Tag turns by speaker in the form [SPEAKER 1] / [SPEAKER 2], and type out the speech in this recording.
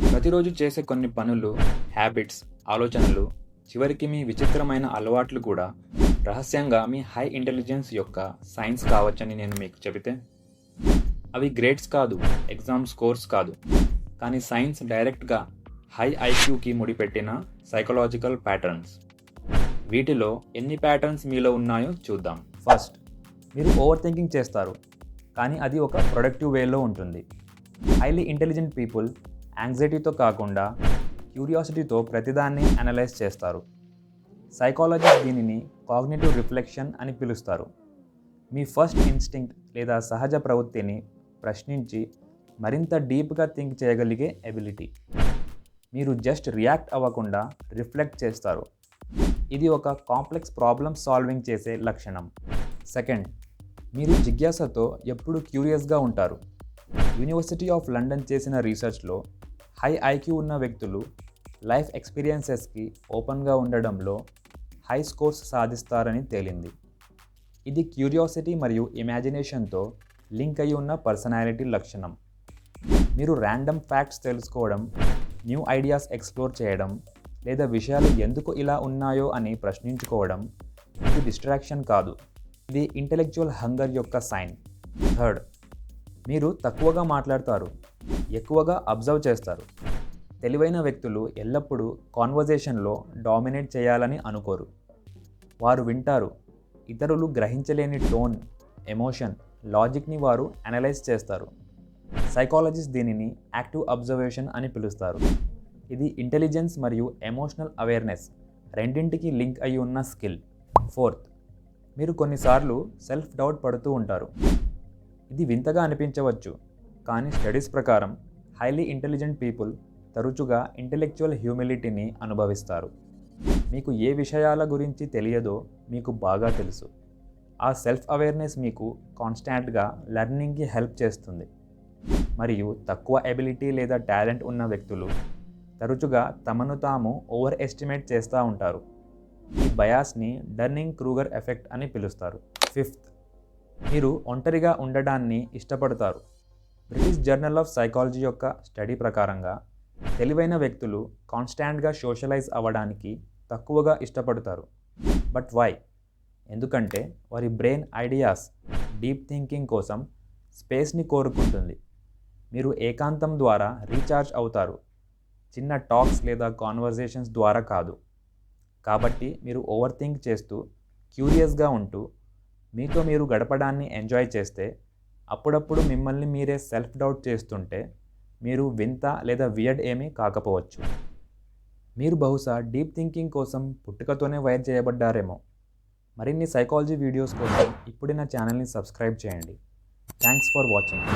[SPEAKER 1] ప్రతిరోజు చేసే కొన్ని పనులు, హ్యాబిట్స్, ఆలోచనలు, చివరికి మీ విచిత్రమైన అలవాట్లు కూడా రహస్యంగా మీ హై ఇంటెలిజెన్స్ యొక్క సైన్స్ కావచ్చని నేను మీకు చెబితే, అవి గ్రేడ్స్ కాదు, ఎగ్జామ్ స్కోర్స్ కాదు, కానీ సైన్స్ డైరెక్ట్గా హై ఐక్యూకి ముడిపెట్టిన సైకలాజికల్ ప్యాటర్న్స్. వీటిలో ఎన్ని ప్యాటర్న్స్ మీలో ఉన్నాయో చూద్దాం. ఫస్ట్, మీరు ఓవర్ థింకింగ్ చేస్తారు, కానీ అది ఒక ప్రొడక్టివ్ వేలో ఉంటుంది. హైలీ ఇంటెలిజెంట్ పీపుల్ యాంగ్జైటీతో కాకుండా క్యూరియాసిటీతో ప్రతిదాన్ని అనలైజ్ చేస్తారు. సైకాలజిస్ట్ దీనిని కాగ్నిటివ్ రిఫ్లెక్షన్ అని పిలుస్తారు. మీ ఫస్ట్ ఇన్స్టింక్ట్ లేదా సహజ ప్రవృత్తిని ప్రశ్నించి మరింత డీప్గా థింక్ చేయగలిగే ఎబిలిటీ. మీరు జస్ట్ రియాక్ట్ అవ్వకుండా రిఫ్లెక్ట్ చేస్తారు. ఇది ఒక కాంప్లెక్స్ ప్రాబ్లమ్ సాల్వింగ్ చేసే లక్షణం. సెకండ్, మీరు జిజ్ఞాసతో ఎప్పుడు క్యూరియస్గా ఉంటారు. యూనివర్సిటీ ఆఫ్ లండన్ చేసిన రీసెర్చ్లో హై ఐక్యూ ఉన్న వ్యక్తులు లైఫ్ ఎక్స్పీరియన్సెస్కి ఓపెన్గా ఉండడంలో హై స్కోర్స్ సాధిస్తారని తేలింది. ఇది క్యూరియాసిటీ మరియు ఇమాజినేషన్తో లింక్ అయి ఉన్న పర్సనాలిటీ లక్షణం. మీరు ర్యాండమ్ ఫ్యాక్ట్స్ తెలుసుకోవడం, న్యూ ఐడియాస్ ఎక్స్ప్లోర్ చేయడం, లేదా విషయాలు ఎందుకు ఇలా ఉన్నాయో అని ప్రశ్నించుకోవడం ఇది డిస్ట్రాక్షన్ కాదు, ఇది ఇంటెలెక్చువల్ హంగర్ యొక్క సైన్. థర్డ్, మీరు తక్కువగా మాట్లాడతారు, ఎక్కువగా అబ్జర్వ్ చేస్తారు. తెలివైన వ్యక్తులు ఎల్లప్పుడూ కాన్వర్జేషన్లో డామినేట్ చేయాలని అనుకోరు. వారు వింటారు. ఇతరులు గ్రహించలేని టోన్, ఎమోషన్, లాజిక్ని వారు అనలైజ్ చేస్తారు. సైకాలజిస్ట్ దీనిని యాక్టివ్ అబ్జర్వేషన్ అని పిలుస్తారు. ఇది ఇంటెలిజెన్స్ మరియు ఎమోషనల్ అవేర్నెస్ రెండింటికి లింక్ అయి ఉన్న స్కిల్. ఫోర్త్, మీరు కొన్నిసార్లు సెల్ఫ్ డౌట్ పడుతూ ఉంటారు. ఇది వింతగా అనిపించవచ్చు, కానీ స్టడీస్ ప్రకారం హైలీ ఇంటెలిజెంట్ పీపుల్ తరచుగా ఇంటెలెక్చువల్ హ్యూమిలిటీని అనుభవిస్తారు. మీకు ఏ విషయాల గురించి తెలియదో మీకు బాగా తెలుసు. ఆ సెల్ఫ్ అవేర్నెస్ మీకు కాన్స్టాంట్గా లెర్నింగ్కి హెల్ప్ చేస్తుంది. మరియు తక్కువ ఎబిలిటీ లేదా టాలెంట్ ఉన్న వ్యక్తులు తరచుగా తమను తాము ఓవర్ ఎస్టిమేట్ చేస్తూ ఉంటారు. ఈ బయాస్ని డర్నింగ్ క్రూగర్ ఎఫెక్ట్ అని పిలుస్తారు. ఫిఫ్త్, మీరు ఒంటరిగా ఉండడాన్ని ఇష్టపడతారు. బ్రిటిష్ జర్నల్ ఆఫ్ సైకాలజీ యొక్క స్టడీ ప్రకారంగా తెలివైన వ్యక్తులు కాన్స్టాంట్గా సోషలైజ్ అవ్వడానికి తక్కువగా ఇష్టపడతారు. But why? ఎందుకంటే వారి బ్రెయిన్ ఐడియాస్, డీప్ థింకింగ్ కోసం స్పేస్ని కోరుకుంటుంది. మీరు ఏకాంతం ద్వారా రీఛార్జ్ అవుతారు, చిన్న టాక్స్ లేదా కాన్వర్జేషన్స్ ద్వారా కాదు. కాబట్టి మీరు ఓవర్ థింక్ చేస్తూ, క్యూరియస్గా ఉంటూ, మీతో మీరు గడపడాన్ని ఎంజాయ్ చేస్తే, అప్పుడప్పుడు మిమ్మల్ని మీరే సెల్ఫ్ డౌట్ చేస్తుంటే మీరు వింత లేదా వియర్డ్ ఏమీ కాకపోవచ్చు. మీరు బహుశా డీప్ థింకింగ్ కోసం పుట్టుకతోనే వైర్ చేయబడ్డారేమో. మరిన్ని సైకాలజీ వీడియోస్ కోసం ఇప్పుడే నా ఛానల్ని సబ్స్క్రైబ్ చేయండి. Thanks for watching.